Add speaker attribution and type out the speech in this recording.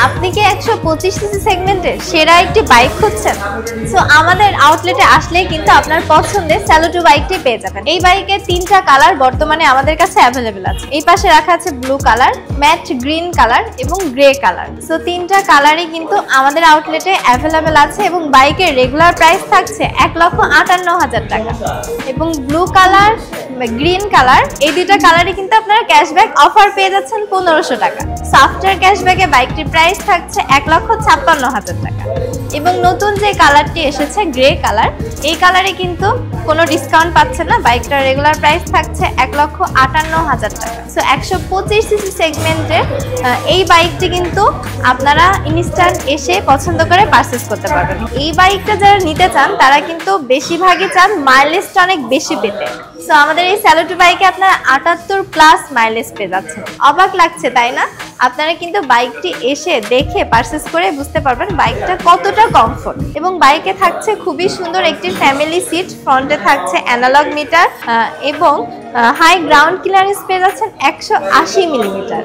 Speaker 1: আপনি কি 125 সিসি সেগমেন্টের সেরা একটি বাইক খুঁজছেন? সো আমাদের আউটলেটে আসলেই কিন্তু আপনার পছন্দের স্যালুটো বাইকটি পেয়ে যাবেন। এই বাইকের 3টা কালার বর্তমানে আমাদের কাছে অ্যাভেলেবেল আছে। এই পাশে রাখা আছে blue colour, mat green colour এবং গ্রে কালার। সো 3টা কালারই কিন্তু আমাদের আউটলেটে অ্যাভেলেবেল আছে এবং বাইকের রেগুলার প্রাইস থাকছে 1,58,000 টাকা। এবং ব্লু কালার, গ্রিন কালার, এই দুইটা কালারই কিন্তু আপনারা ক্যাশব্যাক অফার পেয়ে যাচ্ছেন 1500 টাকা। সো আফটার ক্যাশব্যাকে বাইকটির প্রাইস থাকছে 1,56,000 টাকা। এবং নতুন যে কালারটি এসেছে গ্রে কালার, এই কালারে কিন্তু কোনো ডিসকাউন্ট পাচ্ছে না। বাইকটার রেগুলার প্রাইস থাকছে 1,58,000 টাকা। সো 125 সিসি সেগমেন্টের এই বাইকটি কিন্তু আপনারা ইনস্ট্যান্ট এসে পছন্দ করে পারচেজ করতে পারবেন। এই বাইকটা যারা নিতে চান তারা কিন্তু বেশিরভাগই চান মাইলেজটা অনেক বেশি পেতে। সো আমাদের এই স্যালুটো বাইকে আপনারা 78+ মাইলেজ পেয়ে যাচ্ছেন। অবাক লাগছে তাই না? আপনারা কিন্তু বাইকটি এসে দেখে পারচেজ করে বুঝতে পারবেন বাইকটা কতটা কমফোর্ট। এবং বাইকে থাকছে খুবই সুন্দর একটি ফ্যামিলি সিট, ফ্রন্টে থাকছে অ্যানালগ মিটার এবং হাই গ্রাউন্ড ক্লিয়ারেন্স পেয়ে যাচ্ছেন 180 মিলিমিটার।